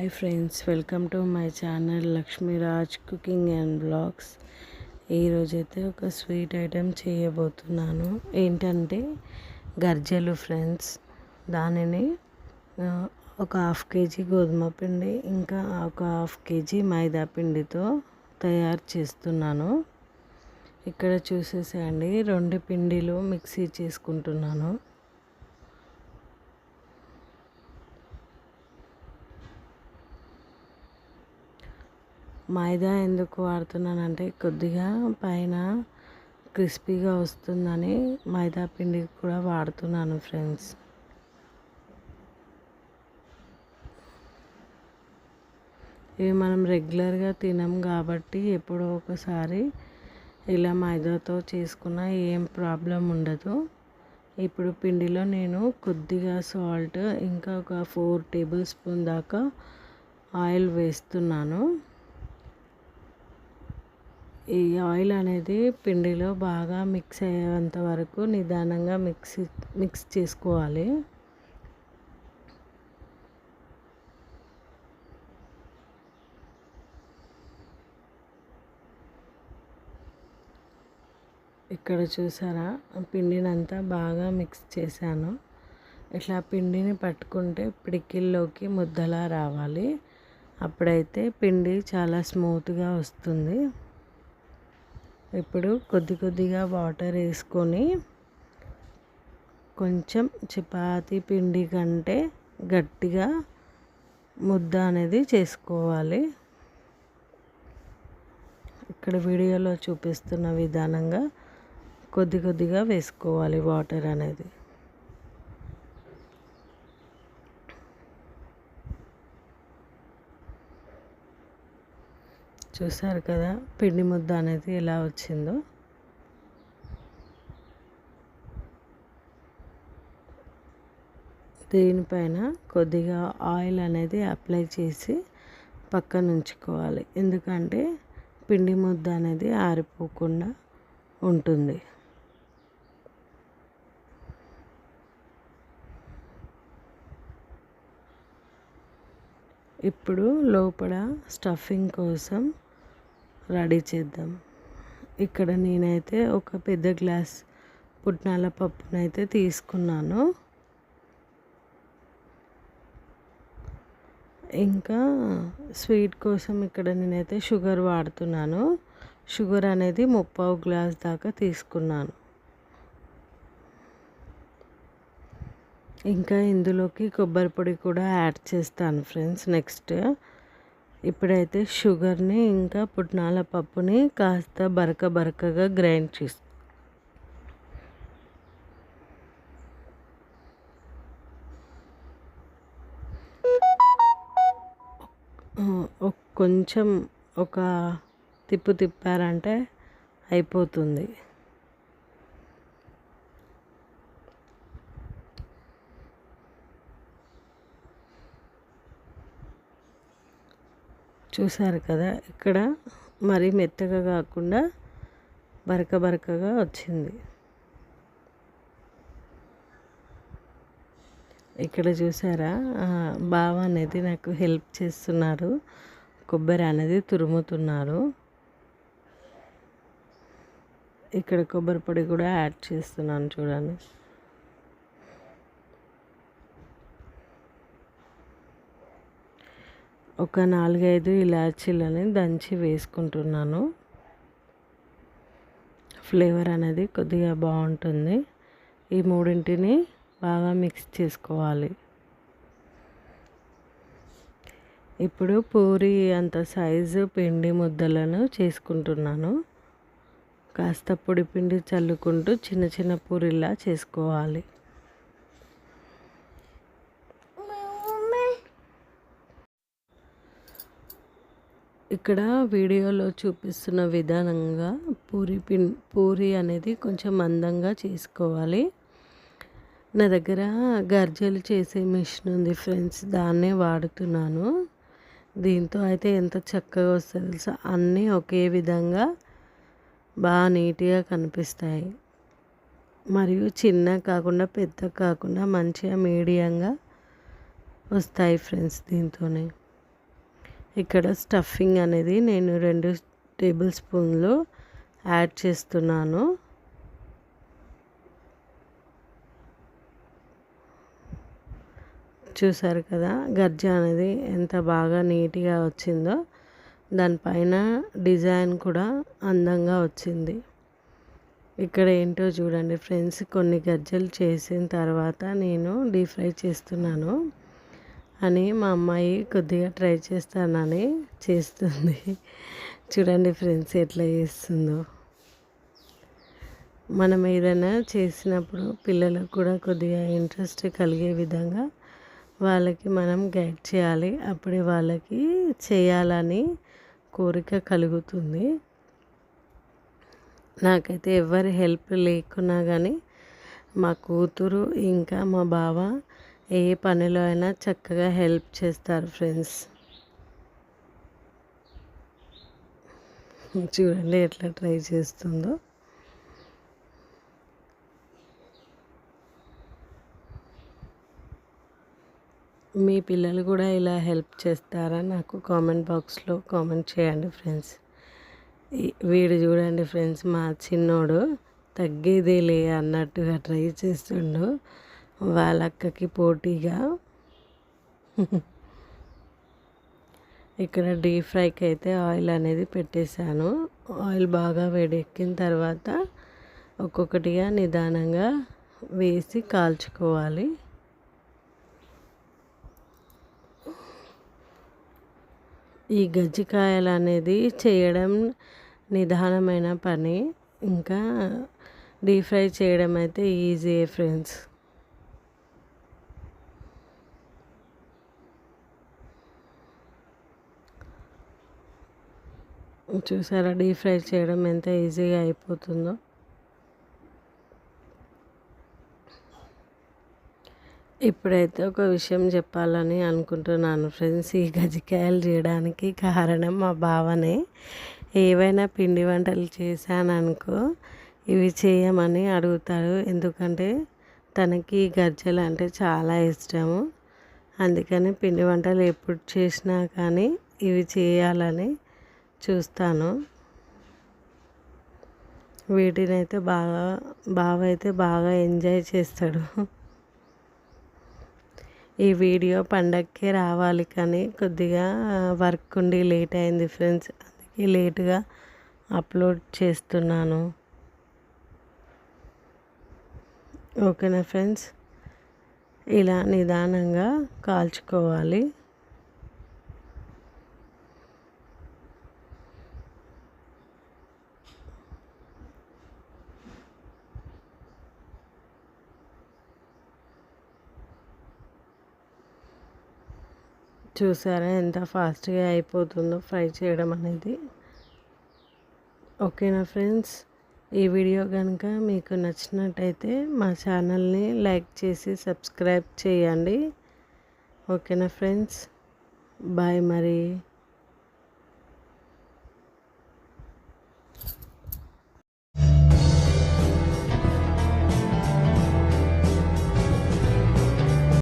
Hi friends, welcome to my channel Lakshmiraj cooking and vlogs. ఈరోజైతే ఒక sweet item చేయబోతున్నాను. ఏంటంటే గర్జలు ఫ్రెండ్స్. దానిని ఒక హాఫ్ కేజీ గోధుమ పిండి ఇంకా ఒక హాఫ్ కేజీ మైదా పిండితో తయారు చేస్తున్నాను. ఇక్కడ చూసేసేయండి, 2 పిండిలు మిక్సీ చేసుకుంటున్నాను. మైదా ఎందుకు వాడుతున్నానంటే కొద్దిగా పైన క్రిస్పీగా వస్తుందని మైదా పిండి కూడా వాడుతున్నాను ఫ్రెండ్స్. ఇవి మనం రెగ్యులర్గా తినం కాబట్టి ఎప్పుడో ఒకసారి ఇలా మైదాతో చేసుకున్న ఏం ప్రాబ్లం ఉండదు. ఇప్పుడు పిండిలో నేను కొద్దిగా సాల్ట్ ఇంకా ఒక 4 టేబుల్ స్పూన్ దాకా ఆయిల్ వేస్తున్నాను. ఈ ఆయిల్ అనేది పిండిలో బాగా మిక్స్ అయ్యేంత వరకు నిదానంగా మిక్స్ చేసుకోవాలి. ఇక్కడ చూసారా, పిండిని అంతా బాగా మిక్స్ చేశాను. ఇట్లా పిండిని పట్టుకుంటే పిడికిల్లోకి ముద్దలా రావాలి. అప్పుడైతే పిండి చాలా స్మూత్గా వస్తుంది. ఇప్పుడు కొద్దిగా వాటర్ వేసుకొని కొంచెం చపాతీ పిండి కంటే గట్టిగా ముద్ద అనేది చేసుకోవాలి. ఇక్కడ వీడియోలో చూపిస్తున్న విధానంగా కొద్దిగా వేసుకోవాలి వాటర్ అనేది. చూసారు కదా పిండి ముద్ద అనేది ఎలా వచ్చిందో. దీనిపైన కొద్దిగా ఆయిల్ అనేది అప్లై చేసి పక్కన ఉంచుకోవాలి. ఎందుకంటే పిండి ముద్ద అనేది ఆరిపోకుండా ఉంటుంది. ఇప్పుడు లోపల స్టఫింగ్ కోసం రెడీ చేద్దాం. ఇక్కడ నేనైతే ఒక పెద్ద గ్లాస్ పుట్నాల పప్పునైతే తీసుకున్నాను. ఇంకా స్వీట్ కోసం ఇక్కడ నేనైతే షుగర్ వాడుతున్నాను. షుగర్ అనేది 3/4 గ్లాస్ దాకా తీసుకున్నాను. ఇంకా ఇందులోకి కొబ్బరి పొడి కూడా యాడ్ చేస్తాను ఫ్రెండ్స్ నెక్స్ట్. ఇప్పుడైతే షుగర్ని ఇంకా పుట్నాల పప్పుని కాస్త బరకగా గ్రైండ్ చేసి కొంచెం ఒక తిప్పారంటే అయిపోతుంది. చూసారు కదా, ఇక్కడ మరీ మెత్తగా కాకుండా బరకగా వచ్చింది. ఇక్కడ చూసారా, బావ అనేది నాకు హెల్ప్ చేస్తున్నారు. కొబ్బరి అనేది తురుముతున్నారు. ఇక్కడ కొబ్బరి పొడి కూడా యాడ్ చేస్తున్నాను చూడండి. ఒక 4-5 ఇలాచీలని దంచి వేసుకుంటున్నాను. ఫ్లేవర్ అనేది కొద్దిగా బాగుంటుంది. ఈ మూడింటిని బాగా మిక్స్ చేసుకోవాలి. ఇప్పుడు పూరి అంత సైజు పిండి ముద్దలను చేసుకుంటున్నాను. కాస్త పొడి పిండి చల్లుకుంటూ చిన్న పూరిలా చేసుకోవాలి. ఇక్కడ వీడియోలో చూపిస్తున్న విధానంగా పూరి అనేది కొంచెం మందంగా చేసుకోవాలి. నా దగ్గర గర్జలు చేసే మిషన్ ఉంది ఫ్రెండ్స్, దాన్నే వాడుతున్నాను. దీంతో అయితే ఎంత చక్కగా వస్తుంది తెలుసా, అన్నీ ఒకే విధంగా బాగా నీట్గా కనిపిస్తాయి. మరియు చిన్న కాకుండా పెద్ద కాకుండా మంచిగా మీడియంగా వస్తాయి ఫ్రెండ్స్ దీంతోనే. ఇక్కడ స్టఫింగ్ అనేది నేను 2 టేబుల్ స్పూన్లు యాడ్ చేస్తున్నాను. చూసారు కదా గర్జ అనేది ఎంత బాగా నీట్గా వచ్చిందో, దానిపైన డిజైన్ కూడా అందంగా వచ్చింది. ఇక్కడ ఏంటో చూడండి ఫ్రెండ్స్, కొన్ని గజ్జలు చేసిన తర్వాత నేను డీప్ ఫ్రై చేస్తున్నాను అని మా అమ్మాయి కొద్దిగా ట్రై చేస్తానని చేస్తుంది. చూడండి ఫ్రెండ్స్ ఎట్లా చేస్తుందో. మనం ఏదైనా చేసినప్పుడు పిల్లలకు కూడా కొద్దిగా ఇంట్రెస్ట్ కలిగే విధంగా వాళ్ళకి మనం గైడ్ చేయాలి. అప్పుడే వాళ్ళకి చేయాలని కోరిక కలుగుతుంది. నాకైతే ఎవరి హెల్ప్ లేకున్నా కానీ మా కూతురు ఇంకా మా బావ ఏ పనిలో అయినా చక్కగా హెల్ప్ చేస్తారు ఫ్రెండ్స్. చూడండి ఎట్లా ట్రై చేస్తుందో. మీ పిల్లలు కూడా ఇలా హెల్ప్ చేస్తారా? నాకు కామెంట్ బాక్స్లో కామెంట్ చేయండి ఫ్రెండ్స్. వీడు చూడండి ఫ్రెండ్స్, మా చిన్నోడు తగ్గేదేలే అన్నట్టుగా ట్రై చేస్తుండు వాళ్ళ అక్కకి పోటీగా. ఇక్కడ డీప్ ఫ్రైకి అయితే ఆయిల్ అనేది పెట్టేశాను. ఆయిల్ బాగా వేడెక్కిన తర్వాత ఒక్కొక్కటిగా నిదానంగా వేసి కాల్చుకోవాలి. ఈ గజ్జికాయలు అనేది చేయడం నిదానమైన పని, ఇంకా డీప్ ఫ్రై చేయడం అయితే ఈజీ ఫ్రెండ్స్. చూసారా డీప్ ఫ్రై చేయడం ఎంత ఈజీగా అయిపోతుందో. ఇప్పుడైతే ఒక విషయం చెప్పాలని అనుకుంటున్నాను ఫ్రెండ్స్. ఈ గజ్జికాయలు చేయడానికి కారణం మా బావనే. ఏవైనా పిండి వంటలు చేశాననుకో ఇవి చేయమని అడుగుతాడు, ఎందుకంటే తనకి గజ్జలు అంటే చాలా ఇష్టము. అందుకని పిండి వంటలు ఎప్పుడు చేసినా కానీ ఇవి చేయాలని చూస్తాను. వీటినైతే బావ అయితే బాగా ఎంజాయ్ చేస్తాడు. ఈ వీడియో పండగకే రావాలి కానీ కొద్దిగా వర్క్ ఉండి లేట్ అయింది ఫ్రెండ్స్, అందుకే లేటుగా అప్లోడ్ చేస్తున్నాను. ఓకేనా ఫ్రెండ్స్, ఇలా నిదానంగా కాల్చుకోవాలి. చూసారా ఎంత ఫాస్ట్గా అయిపోతుందో ఫ్రై చేయడం అనేది. ఓకేనా ఫ్రెండ్స్, ఈ వీడియో కనుక మీకు నచ్చినట్టయితే మా ఛానల్ని లైక్ చేసి సబ్స్క్రైబ్ చేయండి. ఓకేనా ఫ్రెండ్స్, బాయ్ మరి.